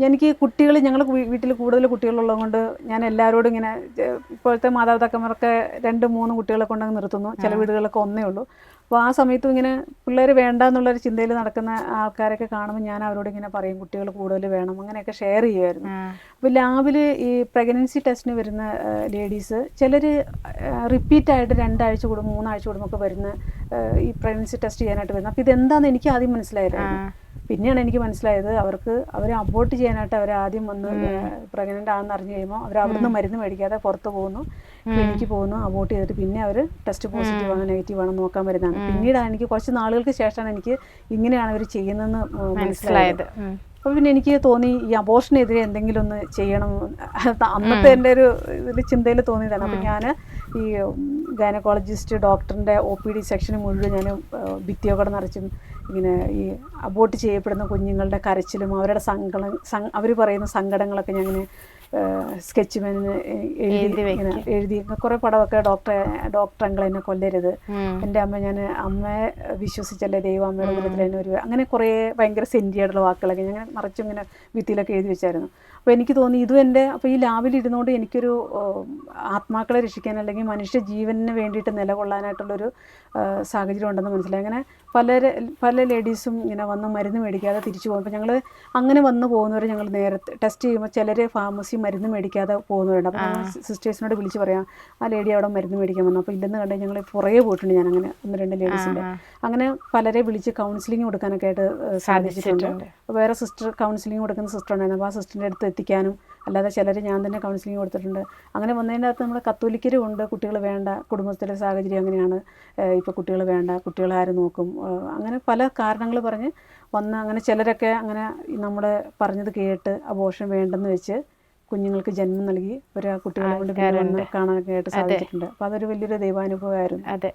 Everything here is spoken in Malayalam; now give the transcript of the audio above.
എനിക്ക് കുട്ടികൾ ഞങ്ങൾ വീട്ടിൽ കൂടുതൽ കുട്ടികളുള്ളത് കൊണ്ട് ഞാൻ എല്ലാവരോടും ഇങ്ങനെ ഇപ്പോഴത്തെ മാതാപിതാക്കന്മാർക്ക് 2-3 കുട്ടികളെ കൊണ്ടങ്ങ് നിർത്തുന്നു. ചില വീടുകളിലൊക്കെ ഒന്നേ ഉള്ളൂ. അപ്പോൾ ആ സമയത്തും ഇങ്ങനെ പിള്ളേർ വേണ്ട എന്നുള്ളൊരു ചിന്തയിൽ നടക്കുന്ന ആൾക്കാരൊക്കെ കാണുമ്പോൾ ഞാൻ അവരോട് ഇങ്ങനെ പറയും കുട്ടികൾ കൂടുതൽ വേണം, അങ്ങനെയൊക്കെ ഷെയർ ചെയ്യുമായിരുന്നു. അപ്പോൾ ലാബിൽ ഈ പ്രഗ്നൻസി ടെസ്റ്റിന് വരുന്ന ലേഡീസ് ചിലർ റിപ്പീറ്റായിട്ട് 2 ആഴ്ച കൂടുമ്പോൾ 3 ആഴ്ച കൂടുമ്പോൾ ഒക്കെ വരുന്ന ഈ പ്രഗ്നൻസി ടെസ്റ്റ് ചെയ്യാനായിട്ട് വരുന്നത്. അപ്പോൾ ഇതെന്താണെന്ന് എനിക്ക് ആദ്യം മനസ്സിലായിരുന്നു. പിന്നെയാണ് എനിക്ക് മനസ്സിലായത് അവർ അബോർട്ട് ചെയ്യാനായിട്ട് അവർ ആദ്യം വന്ന് പ്രഗ്നൻ്റ് ആണെന്ന് അറിഞ്ഞു കഴിയുമ്പോൾ അവർ അവിടുന്ന് മരുന്ന് മേടിക്കാതെ പുറത്ത് പോകുന്നു, ക്ലിനിക്ക് പോകുന്നു, അബോർട്ട് ചെയ്തിട്ട് പിന്നെ അവർ ടെസ്റ്റ് പോസിറ്റീവ് ആണോ നെഗറ്റീവ് ആണോ നോക്കാൻ വരുന്നതാണ്. പിന്നീടാണ് എനിക്ക് കുറച്ച് നാളുകൾക്ക് ശേഷമാണ് എനിക്ക് ഇങ്ങനെയാണ് അവർ ചെയ്യുന്നതെന്ന് മനസ്സിലായത്. അപ്പോൾ പിന്നെ എനിക്ക് തോന്നി ഈ അബോർഷനെതിരെ എന്തെങ്കിലും ഒന്ന് ചെയ്യണം. അന്നത്തെ എൻ്റെ ഒരു ഇതിൽ ചിന്തയിൽ തോന്നിയതാണ്. അപ്പോൾ ഞാൻ ഈ ഗൈനക്കോളജിസ്റ്റ് ഡോക്ടറിൻ്റെ OPD സെക്ഷന് മുഴുവൻ ഞാൻ ഭിത്തിയൊക്കെ നിറച്ചും ഇങ്ങനെ ഈ അബോർട്ട് ചെയ്യപ്പെടുന്ന കുഞ്ഞുങ്ങളുടെ കരച്ചിലും അവരുടെ അവർ പറയുന്ന സങ്കടങ്ങളൊക്കെ ഞാൻ ഇങ്ങനെ സ്കെച്ച് പെന്ന് എഴുതി കുറേ പടമൊക്കെ ഡോക്ടർ അങ്കിൾ എന്നെ കൊല്ലരുത്, എൻ്റെ അമ്മ, ഞാൻ അമ്മയെ വിശ്വസിച്ചല്ലേ ദൈവം അമ്മയുടെ ദൂരത്തിൽ തന്നെ ഒരു അങ്ങനെ കുറേ ഭയങ്കര സെൻറ്റിയായിട്ടുള്ള വാക്കുകളൊക്കെ ഞാൻ മറിച്ചും ഇങ്ങനെ ഭിത്തിയിലൊക്കെ എഴുതി വെച്ചായിരുന്നു. അപ്പോൾ എനിക്ക് തോന്നി ഇതും എൻ്റെ അപ്പോൾ ഈ ലാബിൽ ഇരുന്നുകൊണ്ട് എനിക്കൊരു ആത്മാക്കളെ രക്ഷിക്കാൻ അല്ലെങ്കിൽ മനുഷ്യ ജീവന് വേണ്ടിയിട്ട് നിലകൊള്ളാനായിട്ടുള്ളൊരു സാഹചര്യം ഉണ്ടെന്ന് മനസ്സിലായി. അങ്ങനെ പല ലേഡീസും ഇങ്ങനെ വന്ന് മരുന്ന് മേടിക്കാതെ തിരിച്ചു പോകും. അപ്പോൾ ഞങ്ങൾ അങ്ങനെ വന്ന് പോകുന്നവർ ഞങ്ങൾ നേരത്തെ ടെസ്റ്റ് ചെയ്യുമ്പോൾ ചിലർ ഫാർമസി മരുന്ന് മേടിക്കാതെ പോകുന്നവരുണ്ട്. അപ്പോൾ ഞങ്ങൾ സിസ്റ്റേഴ്സിനോട് വിളിച്ച് പറയാം ആ ലേഡി അവിടെ മരുന്ന് മേടിക്കാൻ വന്നു, അപ്പോൾ ഇല്ലെന്ന് കണ്ട് ഞങ്ങൾ പുറകെ പോയിട്ടുണ്ട്. ഞാൻ അങ്ങനെ 1-2 ലേഡീസിൻ്റെ അങ്ങനെ പലരെ വിളിച്ച് കൗൺസിലിംഗ് കൊടുക്കാനൊക്കെ ആയിട്ട് സാധിച്ചിട്ടുണ്ട്. വേറെ കൗൺസിലിംഗ് കൊടുക്കുന്ന സിസ്റ്റർ ഉണ്ടായിരുന്നു. അപ്പോൾ ആ സിസ്റ്ററിൻ്റെ അടുത്ത് എത്തിക്കാനും അല്ലാതെ ചിലർ ഞാൻ തന്നെ കൗൺസിലിംഗ് കൊടുത്തിട്ടുണ്ട്. അങ്ങനെ വന്നതിൻ്റെ അകത്ത് നമ്മൾ കത്തോലിക്കരും ഉണ്ട്, കുട്ടികൾ വേണ്ട, കുടുംബത്തിലെ സാഹചര്യം അങ്ങനെയാണ്, ഇപ്പോൾ കുട്ടികൾ വേണ്ട, കുട്ടികളെ ആര് നോക്കും, അങ്ങനെ പല കാരണങ്ങൾ പറഞ്ഞ് വന്ന് അങ്ങനെ ചിലരൊക്കെ അങ്ങനെ നമ്മൾ പറഞ്ഞത് കേട്ട് അബോർഷൻ വേണ്ടെന്ന് വെച്ച് കുഞ്ഞുങ്ങൾക്ക് ജന്മം നൽകി ഒരു കുട്ടികളെ കൊണ്ട് വന്ന് കാണാനൊക്കെ ആയിട്ട് സാധിച്ചിട്ടുണ്ട്. അപ്പോൾ അതൊരു വലിയൊരു ദൈവാനുഭവമായിരുന്നു. അതെ.